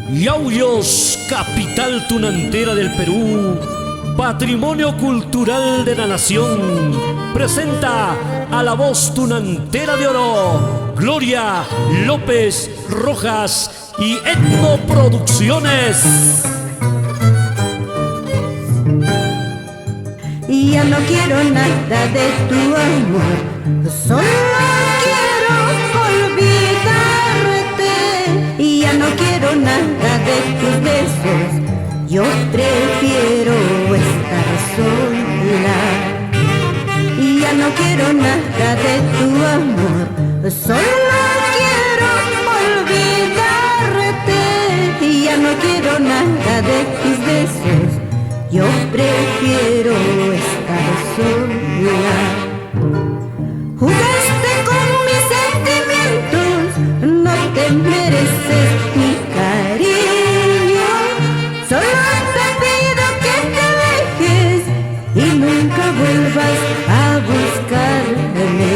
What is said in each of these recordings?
Yauyos, capital tunantera del Perú, patrimonio cultural de la nación, presenta a la voz tunantera de oro, Gloria López Rojas y Etno Producciones. Y ya no quiero nada de tu amor, solo quiero olvidarte. Y ya no quiero nada de tus besos, yo prefiero estar sola. Y ya no quiero nada de tu amor, solo quiero olvidarte. Y ya no quiero nada de tus besos, yo prefiero estar sola. Jugaste con mis sentimientos, no te mereces mi cariño. Solo te pido que te dejes y nunca vuelvas a buscarme.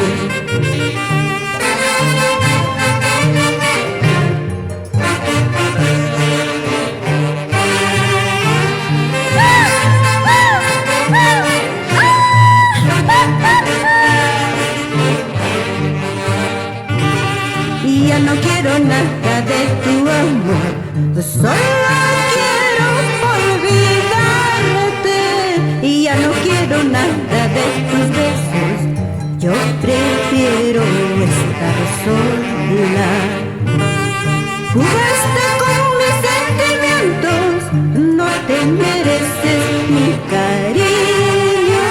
Y ya no quiero nada de tu amor, solo quiero olvidarte. Y ya no quiero nada de tus besos, yo prefiero estar sola. Jugaste con mis sentimientos, no te mereces mi cariño.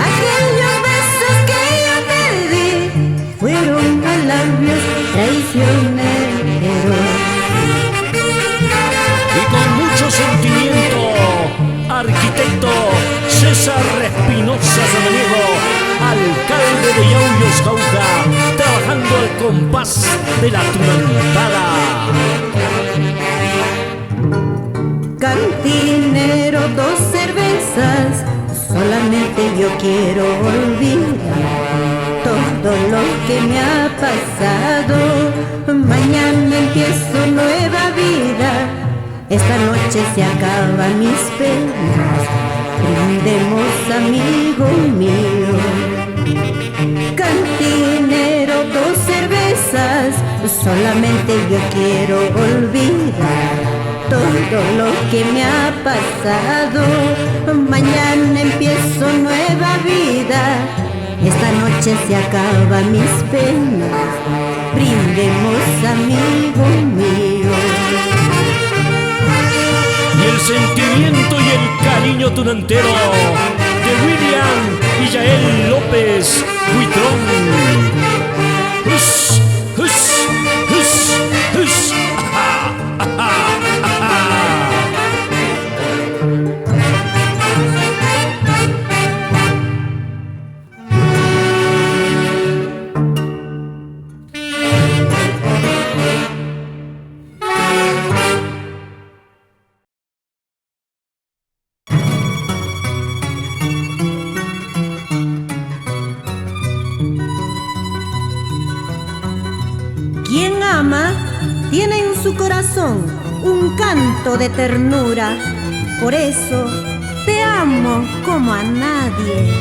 Aquellos besos que yo te di fueron a labios traicioneros. Y con mucho sentimiento, arquitecto César Espinosa Samaniego, alcalde de Yauyos, Jauja, trabajando al compás de la tunantada. Cantinero, 2 cervezas, solamente yo quiero olvidar todo lo que me ha pasado. Mañana empiezo nueva vida, esta noche se acaban mis penas. Brindemos, amigo mío. Cantinero, 2 cervezas, solamente yo quiero olvidar todo lo que me ha pasado. Mañana empiezo nueva vida, esta noche se acaban mis penas. Brindemos, amigo mío. Y el sentimiento y el cariño tunantero de William y Yael López Huitrón. ¡Hus! ¡Hus! ¡Hus! ¡Hus! ¡Ajá! ¡Ajá! ¡Ajá! Quien ama tiene en su corazón un canto de ternura. Por eso te amo como a nadie.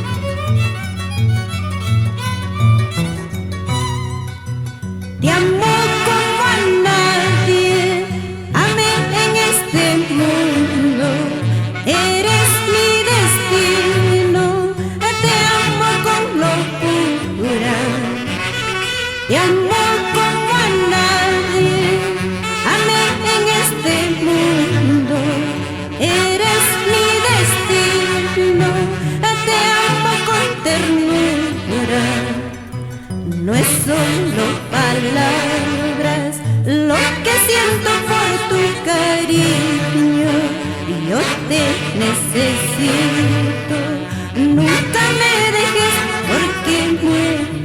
Te amo como a nadie, amé en este mundo. Eres mi destino, te amo con locura. Te amo como a nadie, amé en este mundo. Eres mi destino, te amo con ternura. No es solo palabras lo que siento por tu cariño. Yo te necesito, nunca me dejes porque muero.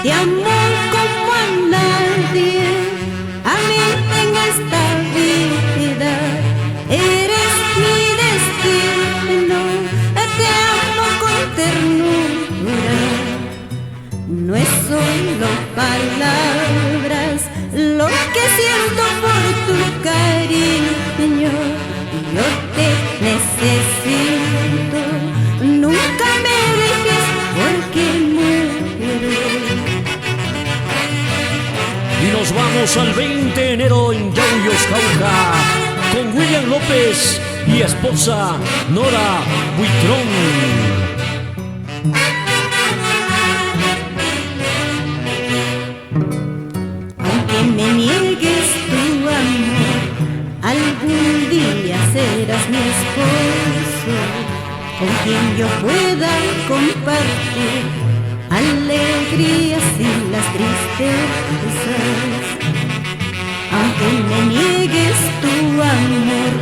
Te amo como a nadie, Vamos al 20 de enero en Yauyos, Jauja, con William López y esposa Nora Buitrón. Aunque me niegues tu amor, algún día serás mi esposo, con quien yo pueda compartir alegrías y las tristezas. Aunque me niegues tu amor,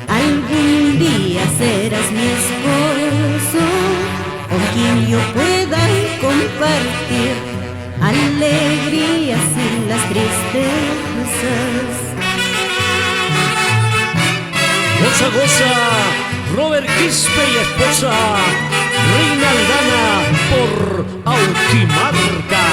algún día serás mi esposo, con quien yo pueda compartir alegrías y las tristezas. Goza, goza, Robert Quispe y esposa Reina Aldana por Auquimarca.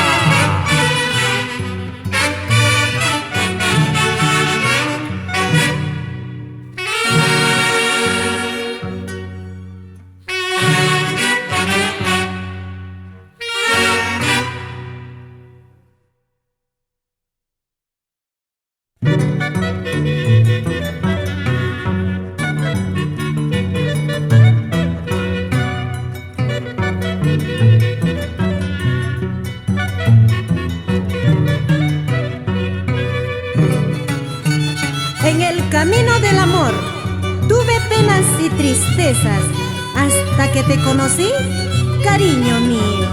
En el camino del amor tuve penas y tristezas hasta que te conocí, cariño mío.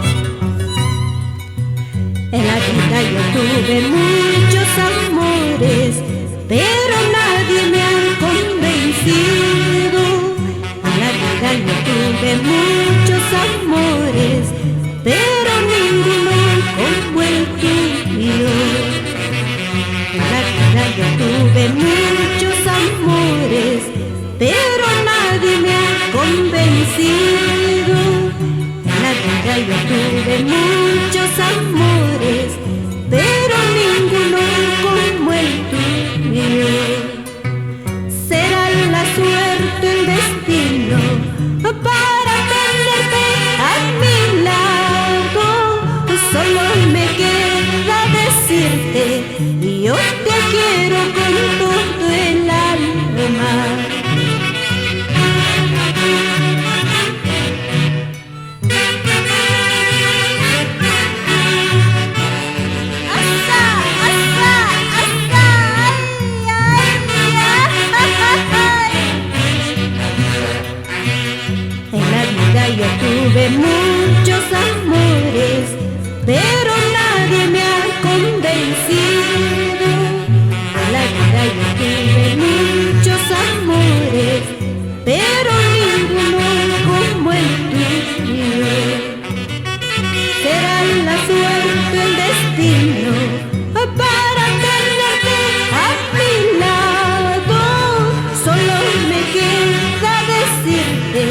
En la vida yo tuve muchos amores, pero nadie me ha convencido. En la vida yo tuve muchos amores, pero ninguno como el tuyo. En la vida yo tuve muchos amores, pero nadie me ha convencido. En la vida yo tuve muchos amores, pero ninguno como el tuyo. Será la suerte, el destino, para tenerte a mi lado. Solo me queda decirte, yo te quiero con todo el alma. Yo tuve muchos amores, pero nadie me ha convencido. En la vida yo tuve muchos amores, pero ninguno como el tuyo. Será la suerte, el destino, para tenerte a mi lado. Solo me queda decirte,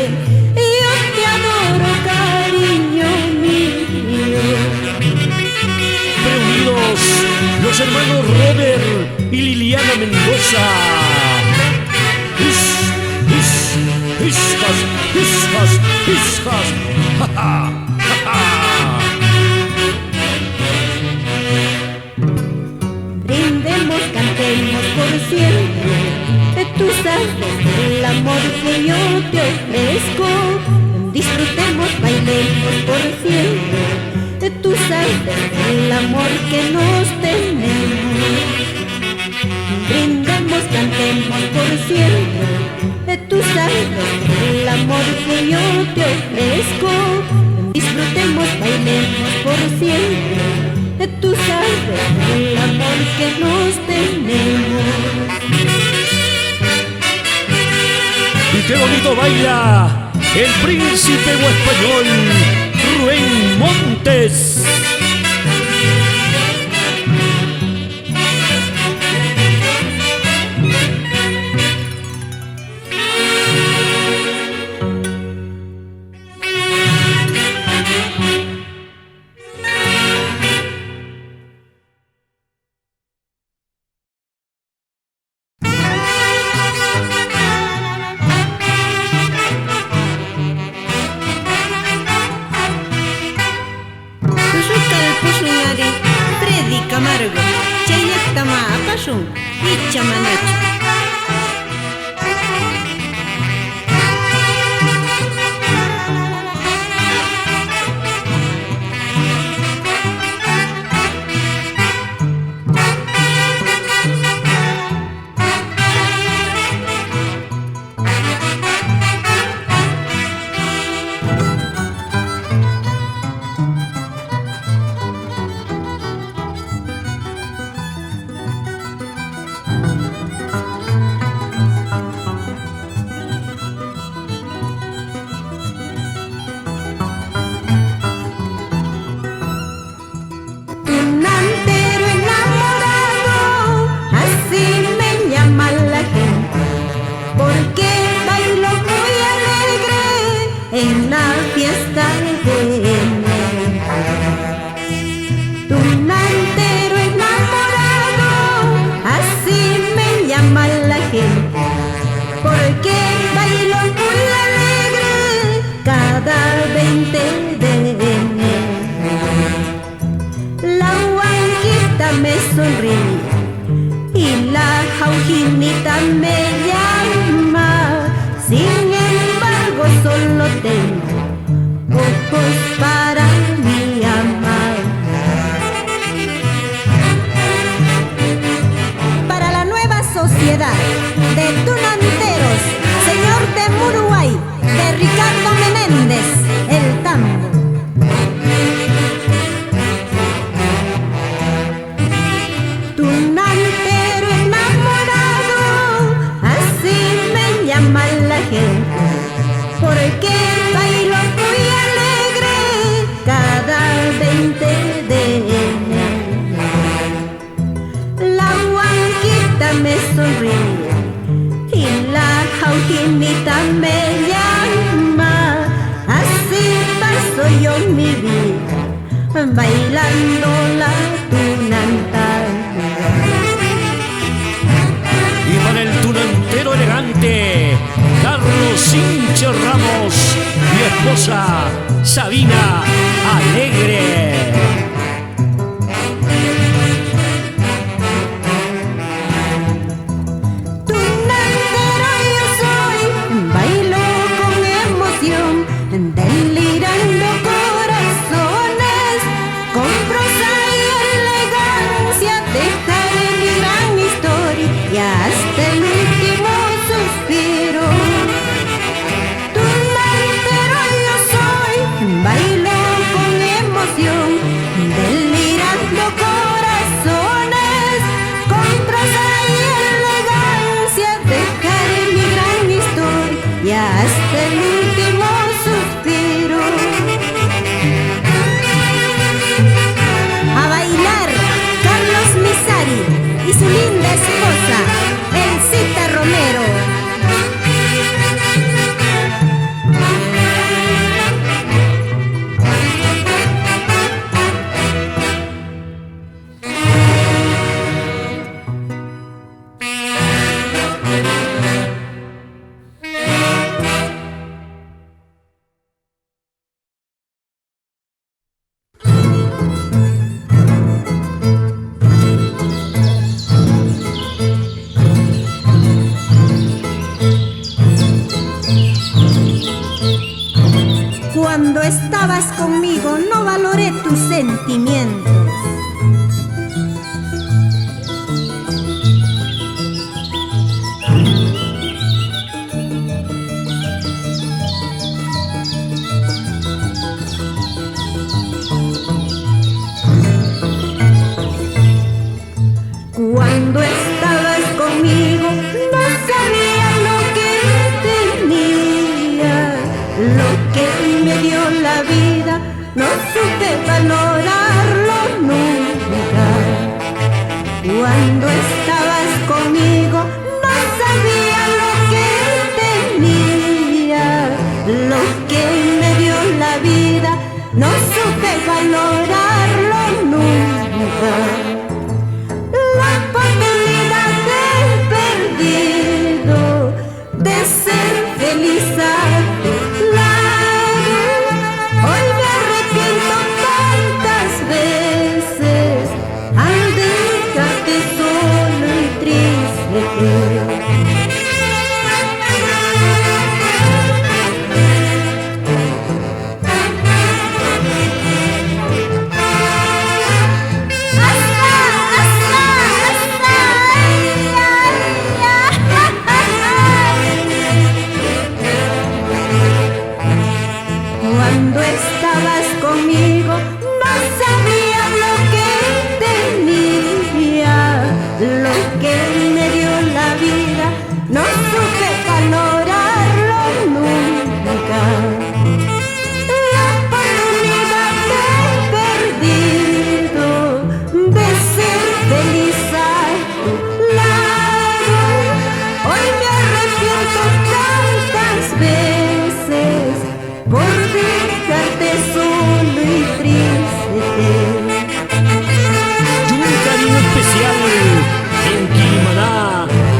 los hermanos Robert y Liliana Mendoza. Hijas, ja, ja, ja, ja. Brindemos, cantemos por siempre, tú sabes el amor que yo te ofrezco. Disfrutemos, bailemos por siempre, tú sabes el amor que nos tenemos. Brindemos, cantemos por siempre, tú sabes el amor que yo te ofrezco. Disfrutemos, bailemos por siempre, tú sabes el amor que nos tenemos. Y qué bonito baila el príncipe o español Rubén Montes. Machun y Chamanacho. En la fiesta de tunantero enamorado, así me llama la gente, porque bailo muy alegre cada 20 de enero. La huanquita me sonríe y la jaujinita me llama, sin embargo solo tengo ojos para mi amar. Para la nueva sociedad de tunanteros, señor de Muruay, de Ricardo Menéndez, el tambo. Tunantero enamorado, así me llama la gente, porque bailo muy alegre cada 20 de enero. La huanquita me sonríe y la jaujinita me llama, así paso yo mi vida bailando la tunantanga. Y para el tunantero elegante, Carlos Hinche Ramos y esposa Sabina Alegre. Tunantero yo soy, bailo con emoción, delirando corazones, con prosa y elegancia dejaré mi gran historia y hasta el último suspiro. Tunantero yo soy, bailo con emoción, delirando corazones, con prosa y elegancia dejaré mi gran historia y hasta el último suspiro. A bailar Carlos Misari y su linda esposa Elcita Romero. Cuando estabas conmigo no valoré tus sentimientos. Cuando estabas conmigo no sabía lo que tenía, lo que me dio la vida, no supe valorarlo nunca. Cuando estabas conmigo no sabía lo que tenía, lo que me dio la vida, no supe valorarlo nunca. La oportunidad he perdido de ser feliz a tu lado. Hoy me arrepiento tantas veces al dejarte solo y cuando estabas conmigo no sabía lo que tenía, lo que me dio la vida, no supe valorarlo nunca. La oportunidad que he perdido de ser feliz a tu lado, hoy me arrepiento tantas veces por dejarte solo y triste. Y un cariño especial en Quilimaná,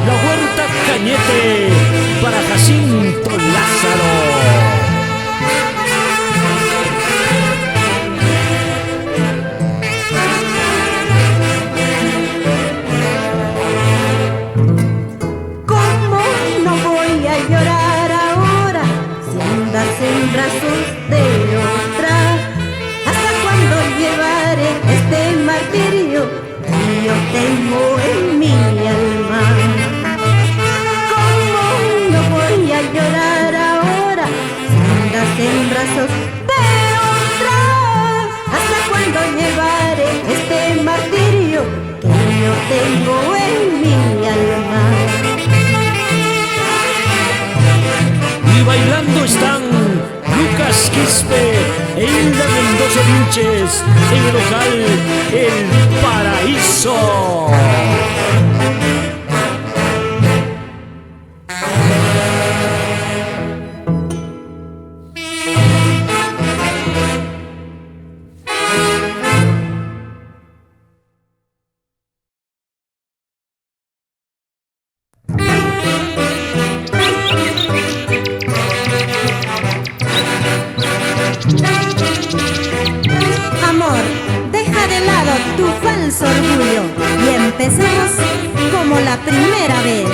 la Huerta Cañete, para Jacinto Lázaro. ¿Cómo no voy a llorar ahora si andas en brazos de otra? ¿Hasta cuándo llevaré este martirio que yo tengo en mi alma? ¿Cómo no voy a llorar ahora si andas en brazos de otra? ¿Hasta cuándo llevaré este martirio que yo tengo en mi alma? Y bailando están Lucas Quispe e Hilda Mendoza Vilches en el local El Paraíso. Amor, deja de lado tu falso orgullo y empecemos como la primera vez.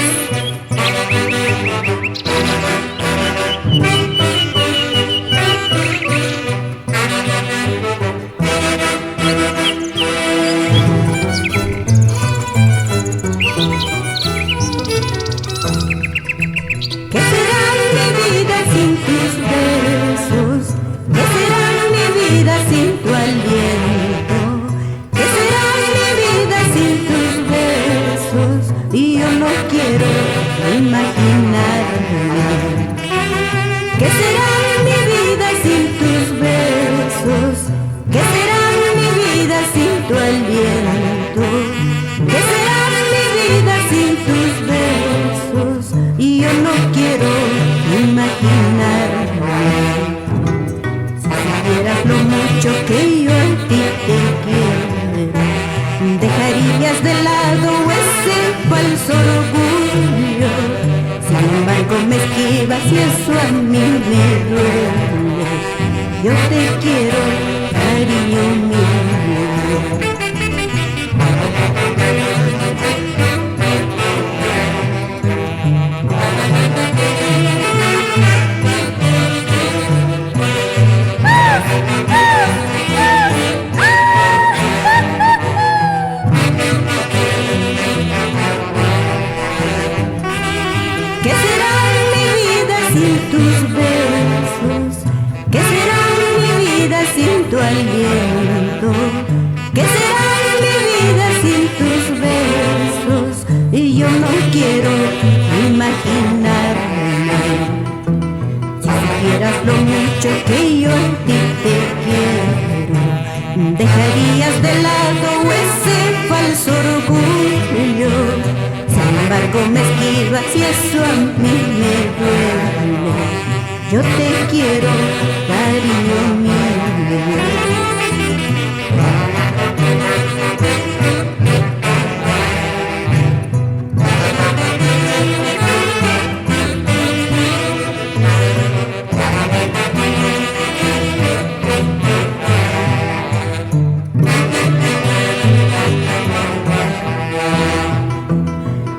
¿Qué será mi vida sin tus besos? ¿Qué será mi vida sin tu aliento? ¿Qué será mi vida sin tus besos? Y yo no quiero imaginarme. ¿Qué será mi vida sin tus besos? ¿Qué será mi vida sin tu aliento? ¿Qué será mi vida sin tus besos? Y yo no quiero imaginarme. Si supieras lo mucho que yo a ti te quiero, dejarías de lado ese falso orgullo. Sin embargo me esquivas y eso a mí me duele. Yo te quiero, cariño mío. ¿Qué será mi vida sin tus besos? ¿Qué será mi vida sin tu aliento? ¿Qué será mi vida sin tus besos? Y yo no quiero imaginarme. Si supieras lo mucho que yo a ti te quiero, dejarías de lado ese falso orgullo. Sin embargo me esquivas y eso a mí me duele. Yo te quiero, cariño mío.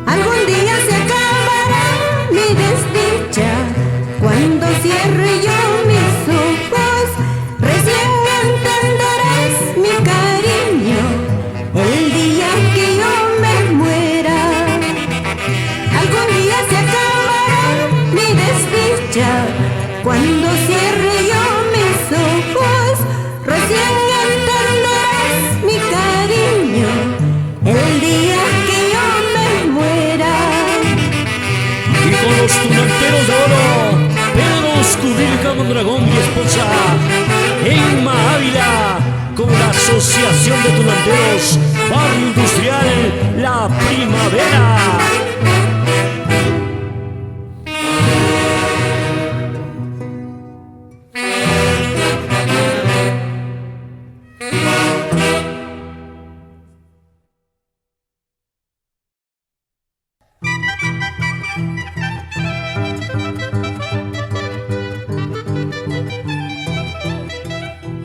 Algún día se acabará mi desdicha cuando cierre yo mis ojos. esposa, Emma Ávila, con la Asociación de Tunanteros Barrio Industrial La Primavera.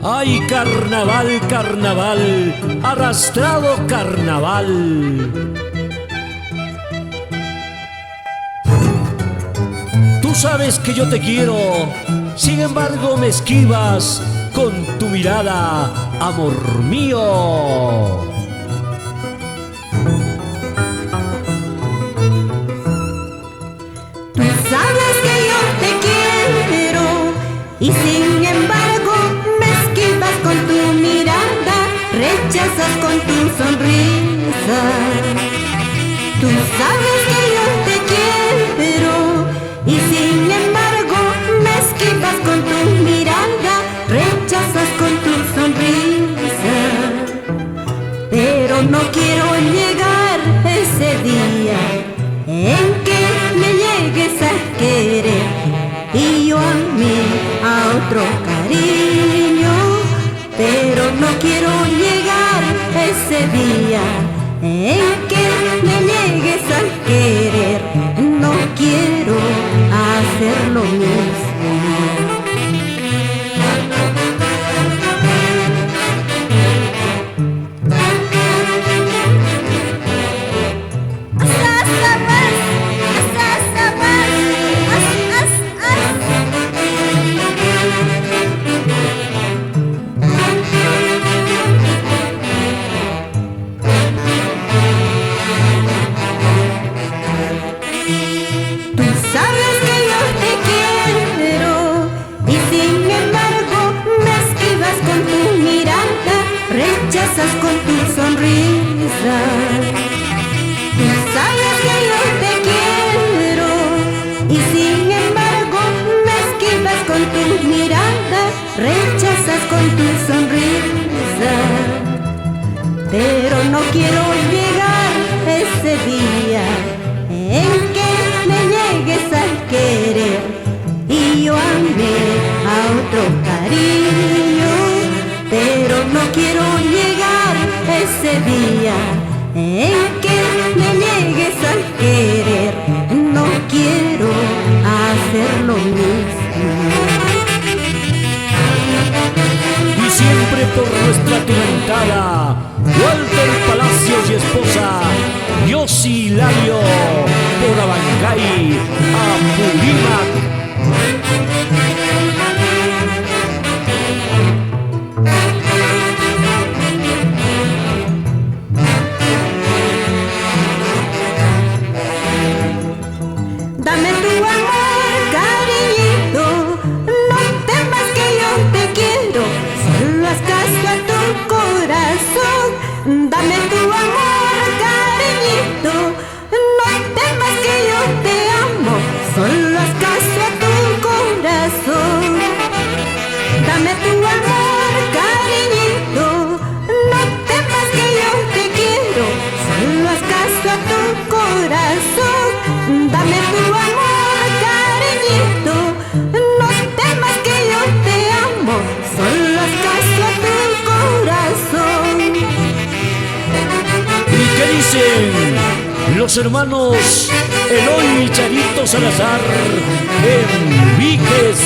¡Ay, carnaval, carnaval! ¡Arrastrado carnaval! Tú sabes que yo te quiero, sin embargo me esquivas con tu mirada, amor mío. Tú sabes que yo te quiero y sin embargo me esquivas con tu mirada, rechazas con tu sonrisa. Tú sabes que yo te quiero y sin embargo me esquivas con tu mirada, rechazas con tu sonrisa. Pero no quiero llegar ese día en que me llegues a querer y yo a mí a otro cariño. Pero no quiero llegar ese día en que me llegues a querer. No quiero hacer lo mismo. Rechazas con tu sonrisa. Tú sabes que yo te quiero y sin embargo me esquivas con tu mirada, rechazas con tu sonrisa. Pero no quiero llegar ese día en que me llegues a querer y yo amé a otro cariño. Pero no quiero llegar ese día en que me llegues a querer. No quiero hacer lo mismo. Y siempre por nuestra tunantada, Walter Palacios y esposa, Yossi Hilario, por Abancay, Apurímac. Dame tu amor, cariñito, no temas que yo te quiero, solo haz caso a tu corazón. Dame tu amor, cariñito, no temas que yo te amo, solo haz caso a tu corazón. Dame tu amor, cariñito, no temas que yo te quiero, solo haz caso a tu corazón. Dame tu amor, cariñito, no temas que yo te amo, solo haz caso a tu corazón. ¿Y qué dicen los hermanos Eloy y Charito Salazar en Víquez?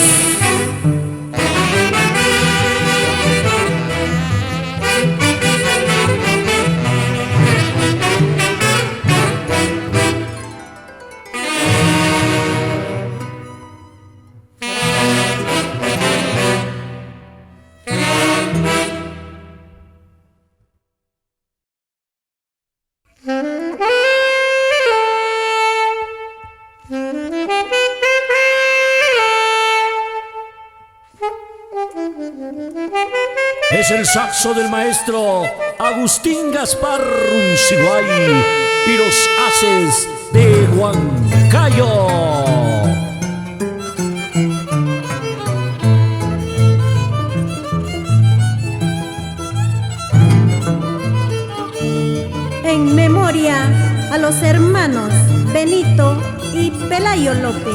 Es el saxo del maestro Agustín Gaspar Runciguay y los haces de Huancayo. a los hermanos Benito y Pelayo López.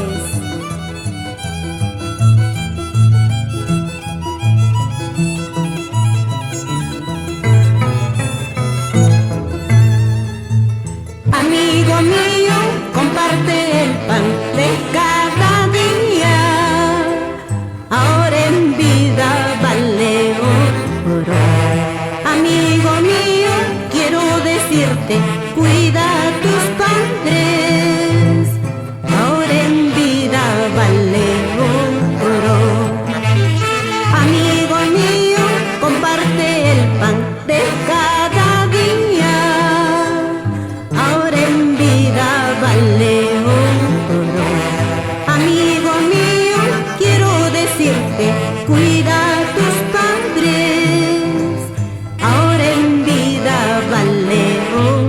Amigo mío, comparte el pan de cada día. Ahora en vida vale oro. Amigo mío, quiero decirte, cuida a tus padres. Ahora en vida vale oro. Amigo mío, comparte el pan de cada día. Ahora en vida vale oro. Amigo mío, quiero decirte, cuida a tus padres. Ahora en vida vale oro.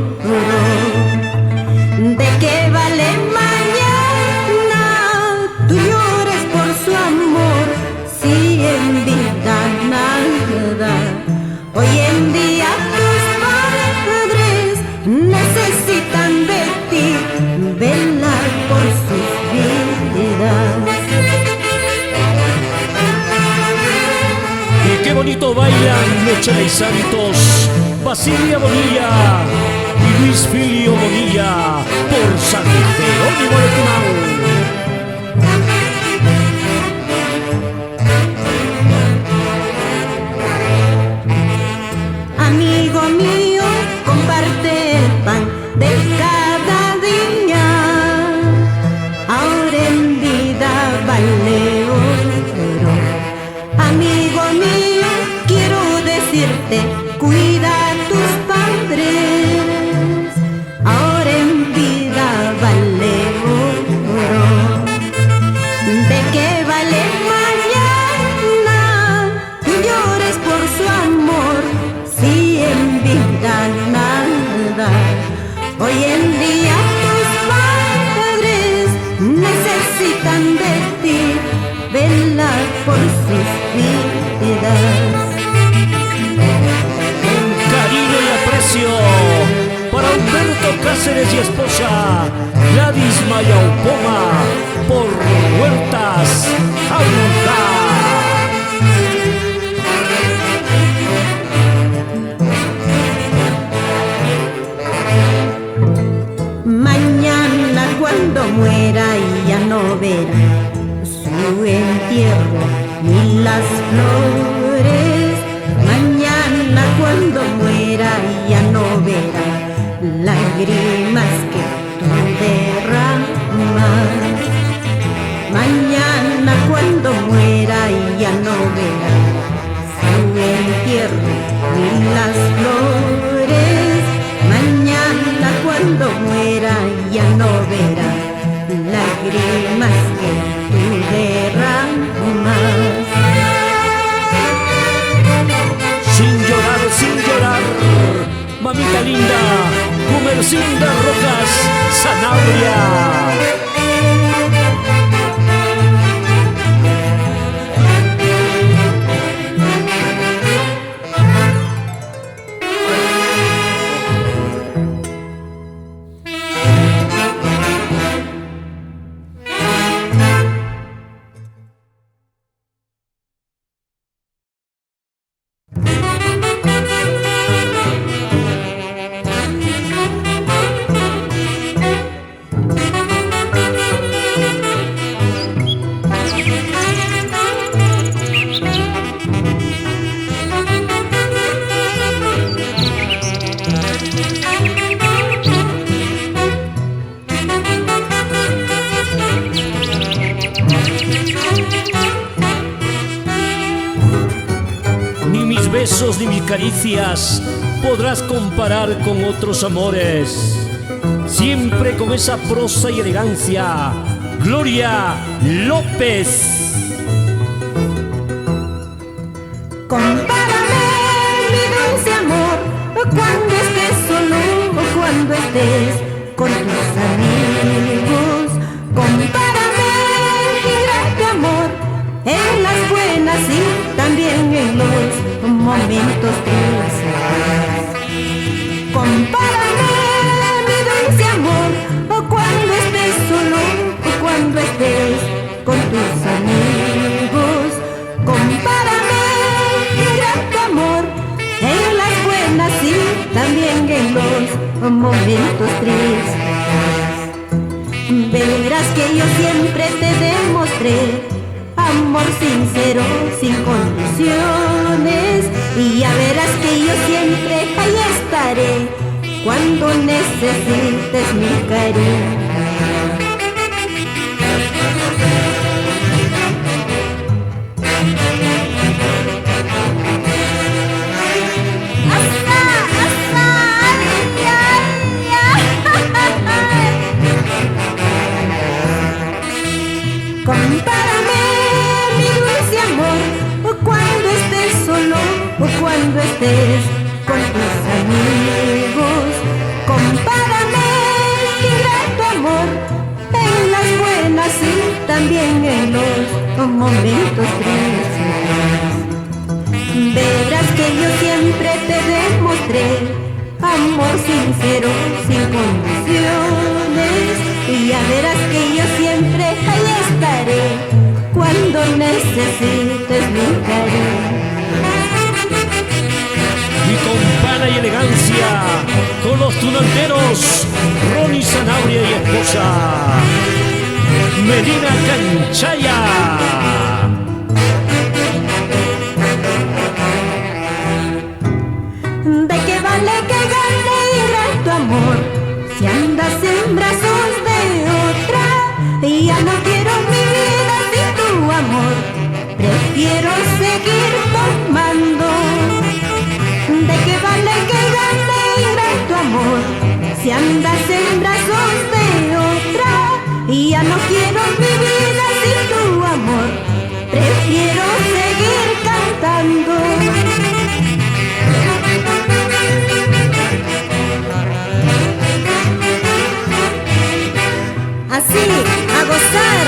¿De qué vale mañana? Tú llores por su amor, si en vida nada. Hoy en día tus padres necesitan de ti, velar por sus vidas. Y qué bonito bailan Noche de Santos, Basilia Bonilla y Luis Filio Bonilla por San Jerónimo de Tunal. Amigo mío, comparte el pan de cada día. Ahora en vida vale oro. Amigo mío, quiero decirte, cuida a tus padres. Ahora en vida vale oro. ¿De qué vale mañana? Tú llores por su amor, si en vida nada. Hoy en día tus padres necesitan de ti, velar por sus vidas. Cariño y aprecio para Humberto Cáceres y esposa Gladys Mayaupoma por Huertas Aurora. Mañana cuando muera ya no verá su entierro ni las flores. Mañana cuando muera ya no verá lágrimas que tú derramas. Mañana cuando muera ya no verá su entierro ni las flores. Mañana cuando muera ya no verá lágrimas que tú derramas. Sin llorar, mamita linda, Gumercinda Rojas Sanabria. Besos ni mis caricias podrás comparar con otros amores. Siempre con esa prosa y elegancia, Gloria López. Compárame, mi dulce amor, cuando estés solo o cuando estés con tus amigos. Compárame, mi gran amor, en las buenas y también en los momentos dulces. Compárame, mi dulce momentos tristes. Verás que yo siempre te demostré amor sincero, sin condiciones. Y ya verás que yo siempre ahí estaré cuando necesites mi cariño. Compárame, mi dulce amor, cuando estés solo o cuando estés con tus amigos. Compárame, mi grato amor, en las buenas y también en los momentos tristes. Verás que yo siempre te demostré amor sincero, sin condiciones. Y ya verás que yo siempre ahí estaré cuando necesites mi cariño. Y con pana y elegancia, con los tunanteros, Ronnie Sanabria y esposa, Medina Canchaya. ¿De qué vale que gane tu amor si andas en brazos de otra? Y ya no quiero mi vida sin tu amor, prefiero seguir tomando. ¿De qué vale que gane tu amor si andas en brazos de otra? Y ya no quiero mi vida sin tu amor, prefiero seguir cantando. Así, a gozar,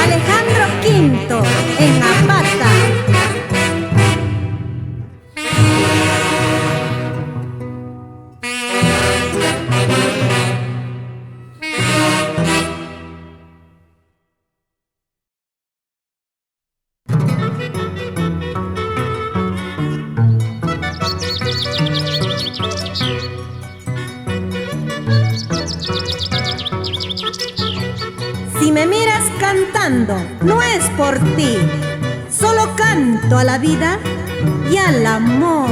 Alejandro Quinto, en Apata. Si me miras cantando, no es por ti, solo canto a la vida y al amor.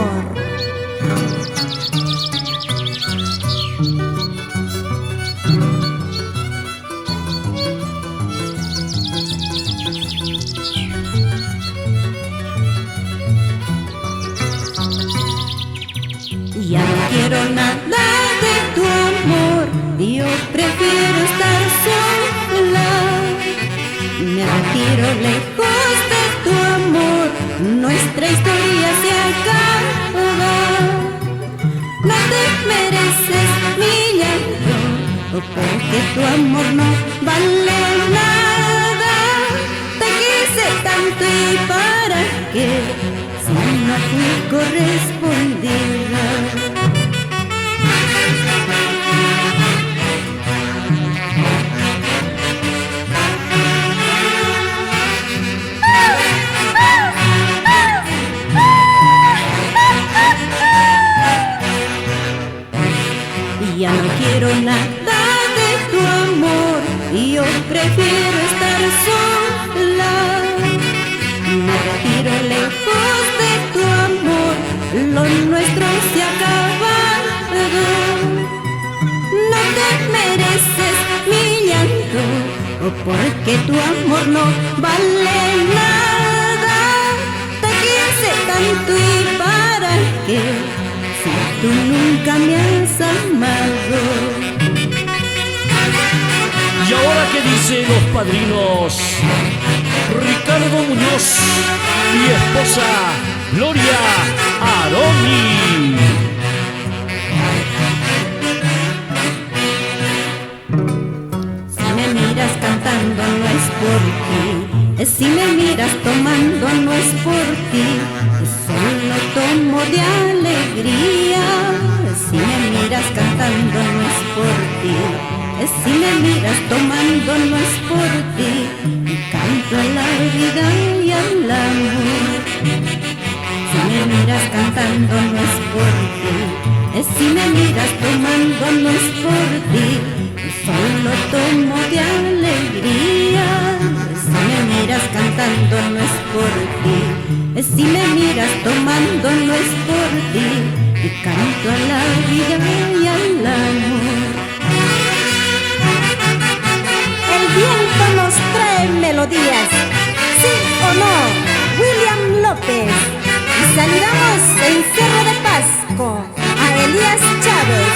Ya no quiero nada de tu amor, yo prefiero estar sola. Me retiro lejos de tu amor, nuestra historia se acaba. No te mereces mi llanto, porque tu amor no vale nada. Te quise tanto y para qué, si no fui correspondida. Ya no quiero nada de tu amor, yo prefiero estar sola. Me retiro lejos de tu amor, lo nuestro se ha acabado. No te mereces mi llanto, porque tu amor no vale nada. Te quise tanto y para qué, si tú nunca me has amado. Y ahora que dicen los padrinos, Ricardo Muñoz y esposa Gloria Aroni. Si me miras cantando no es por ti, si me miras tomando no es por ti, solo tomo de alegría. Si me miras cantando no es por ti, si me miras tomando no es por ti, canto a la vida y al amor. Si me miras cantando no es por ti, Si me miras tomando no es por ti, solo tomo de alegría. Si me miras cantando no es por ti, si me miras tomando no es por ti, y canto a la vida y al amor. El viento nos trae melodías, ¿sí o no? William López. Y saludamos en Cerro de Pasco a Elías Chávez.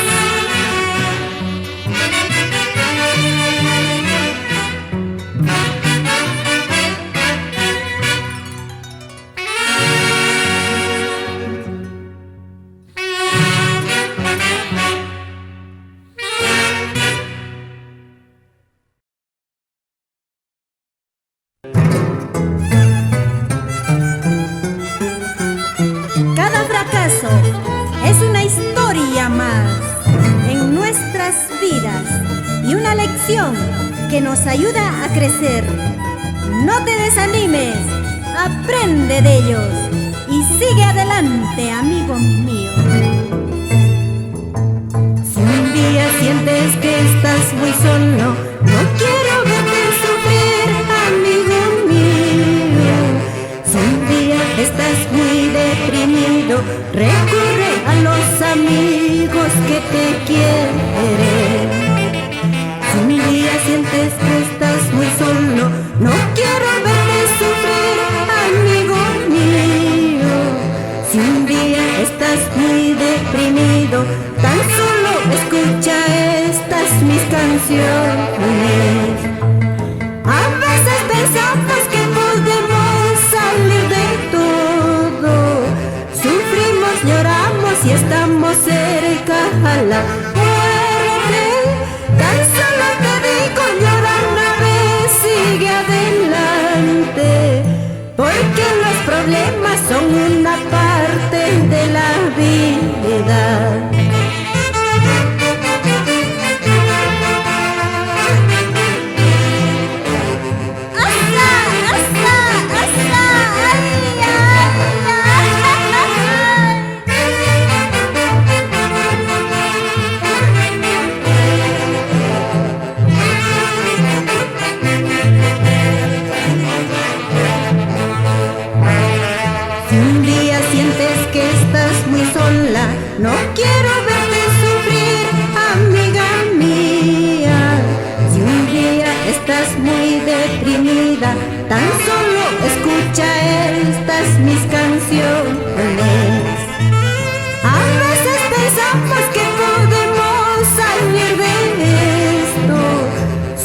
Cada fracaso es una historia más en nuestras vidas y una lección que nos ayuda a crecer. No te desanimes, aprende de ellos y sigue adelante, amigo mío. Si un día sientes que estás muy solo, no quiero verte sufrir, amigo mío. Si un día estás muy deprimido, recurre a los amigos que te quieren. Si un día sientes que estás muy solo, no quiero verte sufrir, amigo mío. Si un día estás muy deprimido, tan solo escucha estas mis canciones. A veces pensamos que podemos salir de todo, sufrimos, lloramos y estamos cerca a la muerte. Tan solo te digo, llora una vez, sigue adelante, porque los problemas son una parte de la vida. No quiero verte sufrir, amiga mía. Si un día estás muy deprimida, tan solo escucha estas mis canciones. A veces pensamos que podemos salir de esto,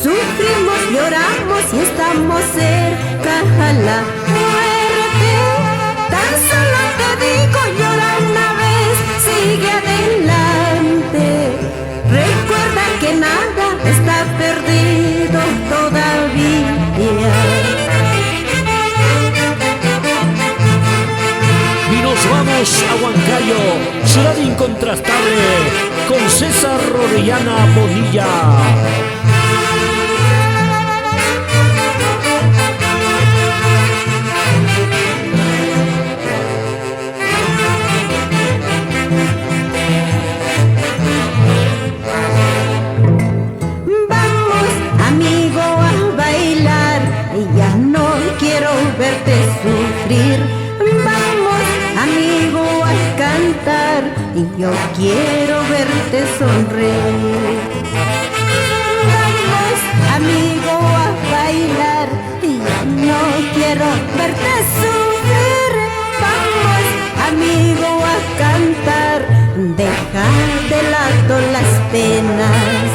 sufrimos, lloramos y estamos cerca a la muerte. Tan solo te digo, llora una vez, sigue adelante. Recuerda que nada está perdido todavía. Y nos vamos a Huancayo, ciudad incontrastable, con César Orellana Bonilla. Verte sufrir, vamos amigo a cantar y yo quiero verte sonreír. Vamos amigo a bailar y yo no quiero verte sufrir. Vamos amigo a cantar, deja de lado las penas.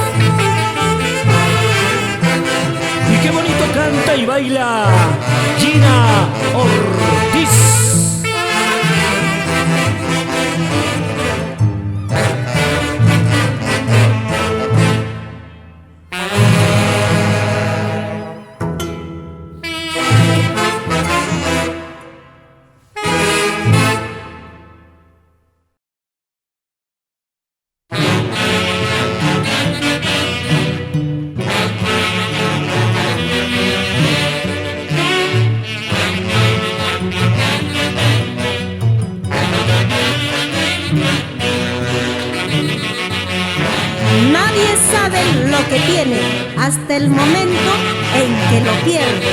Y qué bonito canta y baila Gina Ortiz. lo que tiene hasta el momento en que lo pierde.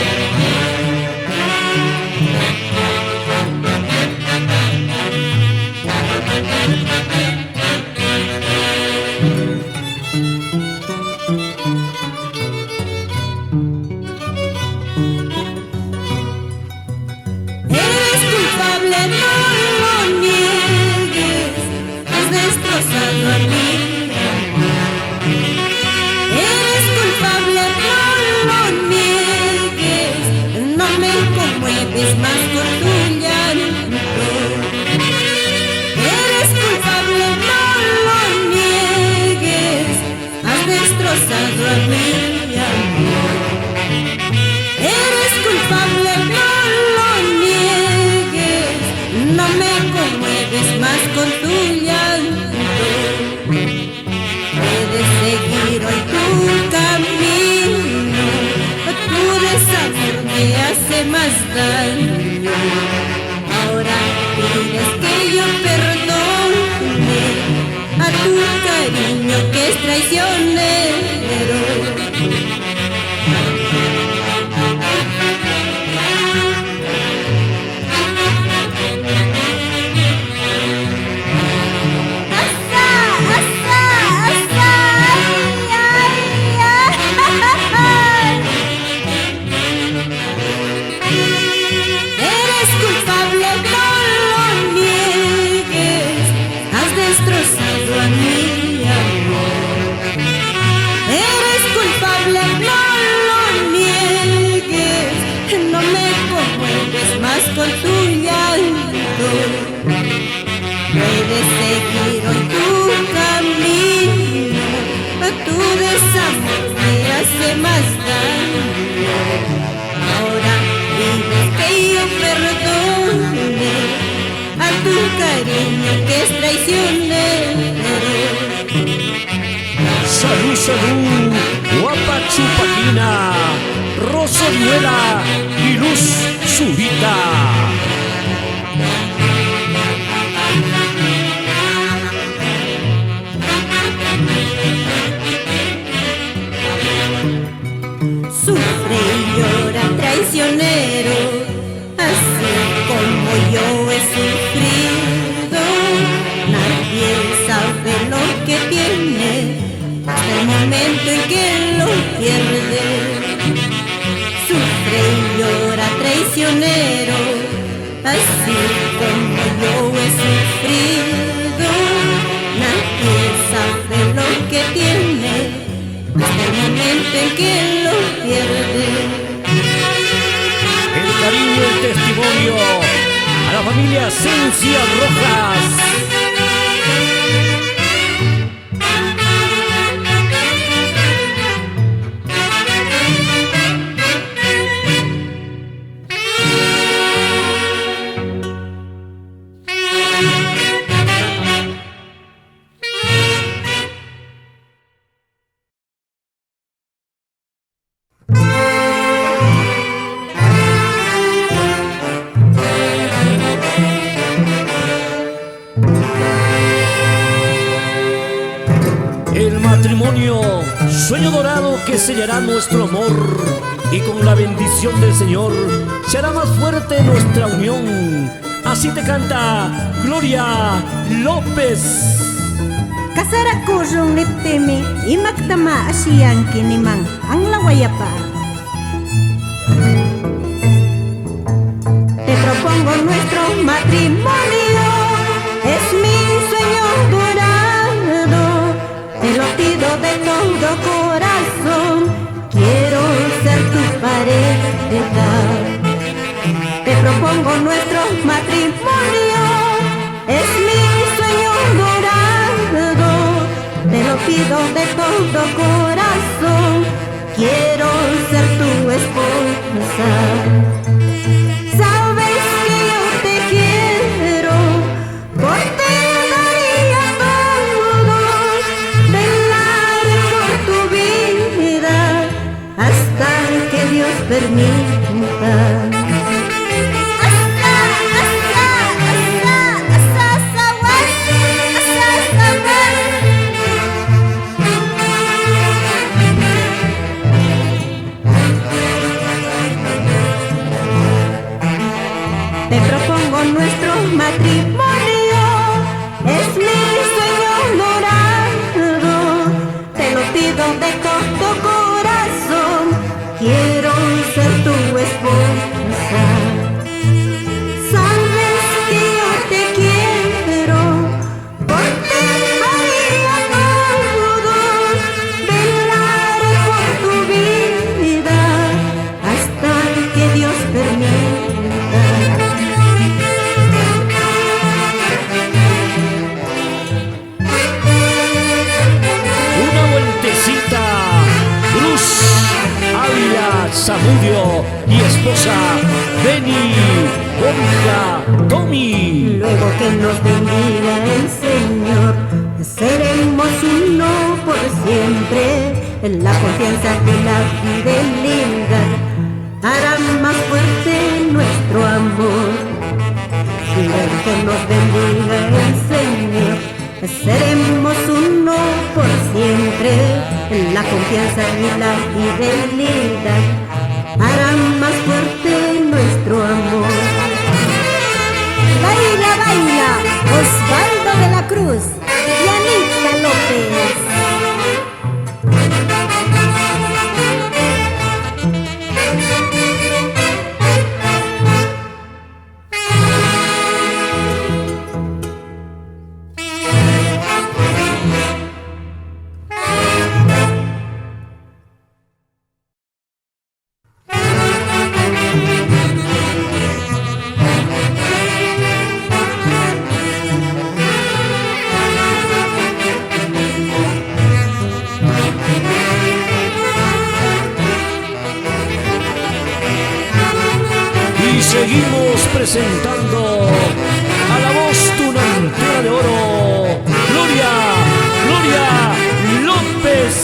Eres culpable, no lo niegues, has destrozado a mí. Eres culpable, no lo niegues, no me conmueves más con tu llanto. Eres culpable, no lo niegues, has destrozado a mi amor. Eres culpable, no lo niegues, no me conmueves más con tu llanto. Puedes seguir hoy tu camino, tu desamor me hace más daño. Ahora pides que yo perdone a tu cariño que es traicionero. Eres culpable, no lo niegues, has destrozado a mi amor. Eres culpable, no lo niegues, no me conmueves más con tu llanto. Puedes seguir hoy tu camino, tu desamor me hace más daño. Ahora pides que yo perdone a tu cariño que es traicionero. Salud, salud, Guapachupaquina, Rosoriuela y Luz Zurita. Sufre y llora traicionero, así como yo he sufrido. Nadie sabe lo que tiene hasta el momento en que lo pierde. Sufre y llora traicionero, así como yo he sufrido. Nadie sabe lo que tiene hasta el momento en que lo pierde. El cariño y el testimonio a la familia Cencia Rojas. El matrimonio, sueño dorado que sellará nuestro amor, y con la bendición del Señor se hará más fuerte nuestra unión. Así te canta Gloria López. Kasara kurung nitimi imaktama asiyan kinimang ang lawayapa. Te propongo nuestro matrimonio, es mi sueño dorado. Te lo pido de todo corazón, quiero ser tu pareja. Te propongo nuestro matrimonio, es mi sueño dorado. Te lo pido de todo corazón, quiero ser tu esposa. Sabes que yo te quiero, por ti daría todo, velar por tu vida, hasta que Dios permita. Tommy, Borja, Tommy. Luego que nos bendiga el Señor, seremos uno por siempre. En la confianza de la fidelidad hará más fuerte nuestro amor. Luego que nos bendiga el Señor, seremos uno por siempre. En la confianza y la fidelidad hará más fuerte nuestro amor. Baila, baila, Osvaldo de la Cruz y Anita López. Seguimos presentando a la voz tunantera de oro, Gloria López.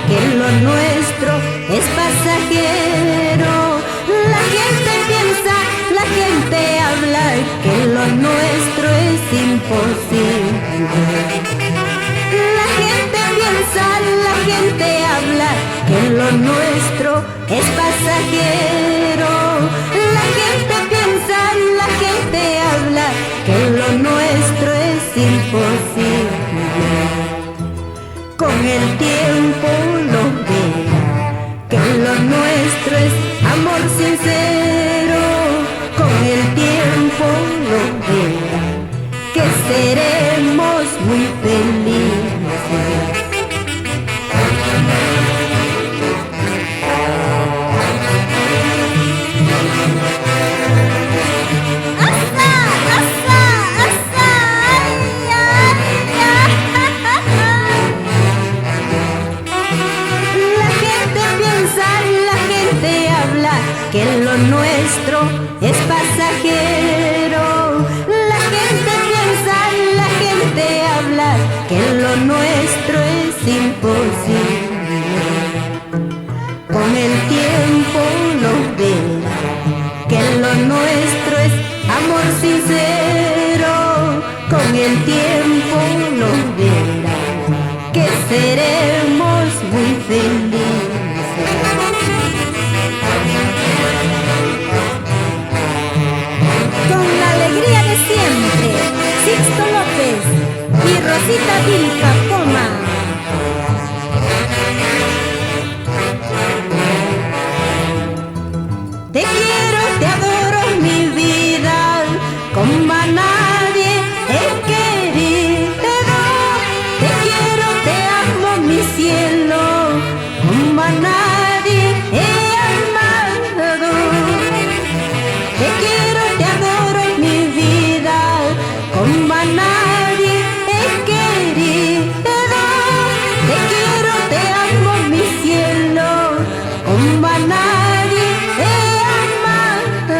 Que lo nuestro es pasajero. La gente piensa, la gente habla, que lo nuestro es imposible. La gente piensa, la gente habla, que lo nuestro es pasajero. La gente piensa, la gente habla, que lo nuestro es imposible. Con el tiempo lo verá, que lo nuestro es amor sincero. Con el tiempo lo verá, que seremos muy felices. Que lo nuestro es pasajero. La gente piensa, la gente habla, que lo nuestro es imposible. Con el tiempo lo verá, que lo nuestro es amor sincero. Con el tiempo lo verá, que seremos muy felices. Con la alegría de siempre, Sixto López y Rosita Vilca Poma. Te quiero, te adoro, mi vida, como a nadie he querido. Te quiero, te amo, mi cielo, como a nadie he amado. Te quiero, te adoro, mi vida, como a nadie he querido. Te quiero, te amo, mi cielo, como a nadie he amado.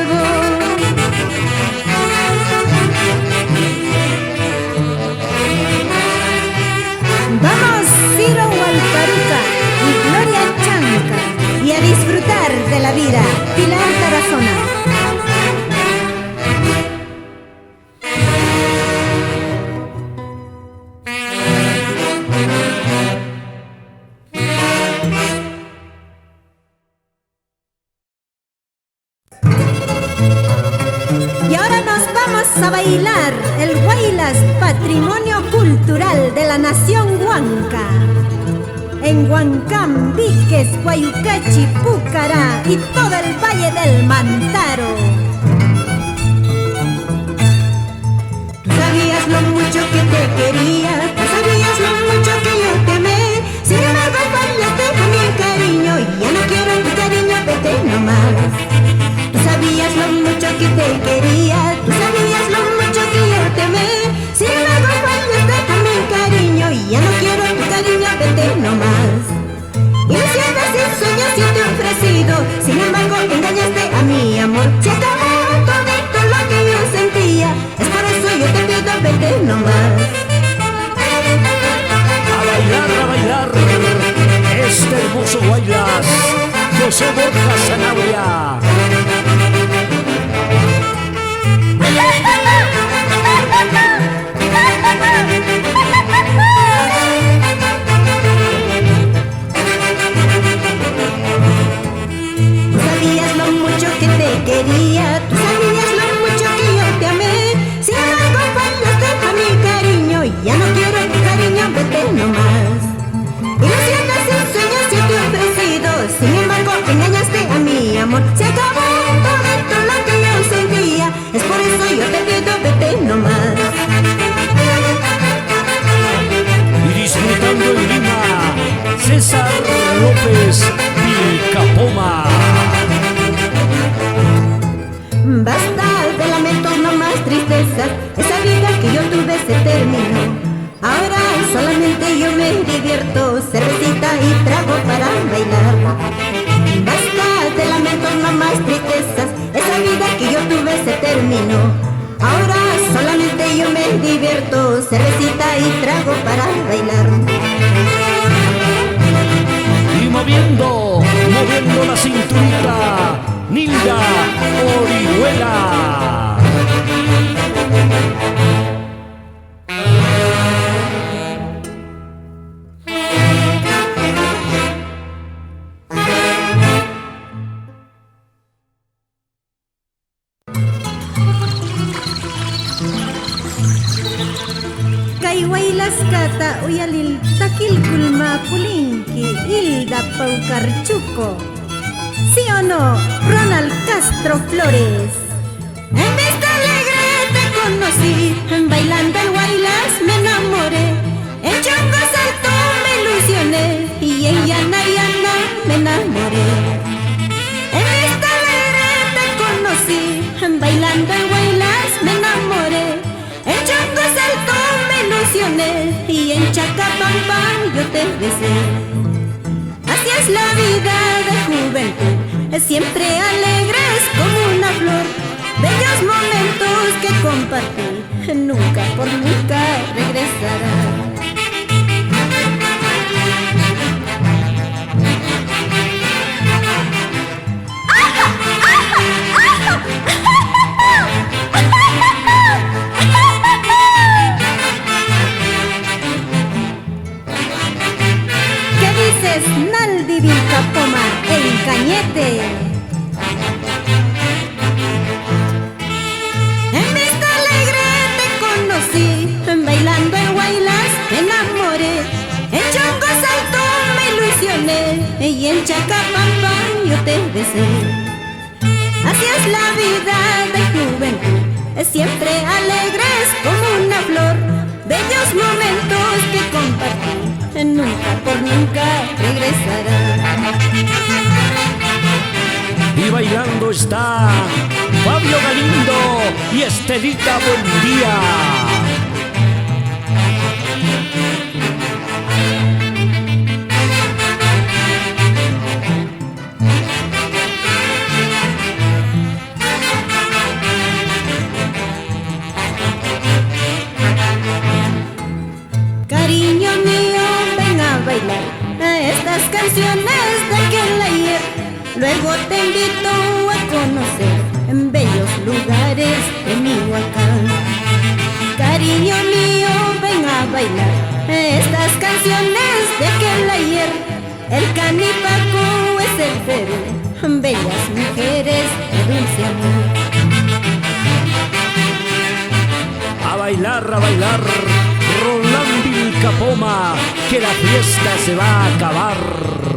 Vamos, Ciro Hualparuca y Gloria Chanca, y a disfrutar de la vida. Pilar Tarazona. Y ahora nos vamos a bailar el Huaylas, patrimonio cultural de la nación huanca. en Huancán, Víquez, Guayucachi, Púcara y todo el Valle del Mantaro. Tú sabías lo mucho que te quería, tú sabías lo mucho que yo te amé. Sin embargo fallaste con mi cariño y ya no quiero tu cariño, vete nomás. Tú sabías lo mucho que te quería, tú sabías lo mucho que yo te amé. Sin embargo fallaste con mi cariño y ya no quiero tu cariño, vete nomás. Ilusiones y sueños yo te he ofrecido, sin embargo engañaste a mi amor. Se acabó todo lo que yo sentía, es por eso yo te pido, vete nomás. A bailar, este hermoso guaylas, José Borja Sanabria. Tú sabías lo mucho que te quería, tú sabías lo mucho que yo te amé. Sin embargo fallaste a mi cariño y ya no quiero tu cariño, vete nomás. Ilusiones y sueños yo te he ofrecido, sin embargo engañaste a mi amor. Se acabó todo lo que yo sentía, es por eso yo te pido, vete nomás. Y disfrutando en Lima, César López Vilcapoma. Basta de lamentos, no más tristezas, esa vida que yo tuve se terminó. Ahora solamente yo me divierto, cervecita y trago para bailar. Basta de lamentos, no más tristezas, esa vida que yo tuve se terminó. Ahora solamente yo me divierto, cervecita y trago para bailar. Y moviendo la cinturita, Nilda Orihuela. Kaiwailas kata uyalil takil kulma pulinki Hilda Paucarchuco. ¿Sí o no, Ronald Castro Flores? En Vista Alegre te conocí, bailando el guaylas me enamoré. En Chongo Salto me ilusioné y en Yana Yana me enamoré. En Vista Alegre te conocí, bailando el guaylas me enamoré. En Chongo Salto me ilusioné y en Chacapampa yo te besé. Así es la vida de juventud, siempre alegres como una flor. Bellos momentos que compartí, nunca por nunca regresarán. Naldi Vilcapoma, el Cañete. En Vista Alegre te conocí, bailando en guaylas me enamoré. En Chongo Salto me ilusioné y en Chacapampa yo te besé. Así es la vida de juventud, siempre alegres como una flor. Bellos momentos que compartí, nunca por nunca regresarán. Y bailando está Fabio Galindo y Estelita Buendía. Cariño mío, ven a bailar a estas canciones de aquel ayer. Luego te invito a conocer en bellos lugares de Michoacán. Cariño mío, ven a bailar a estas canciones de aquel ayer. El canipaco es el Perú, bellas mujeres de dulce amor. A bailar, Roland Vilcapoma. Poma, que la fiesta se va a acabar.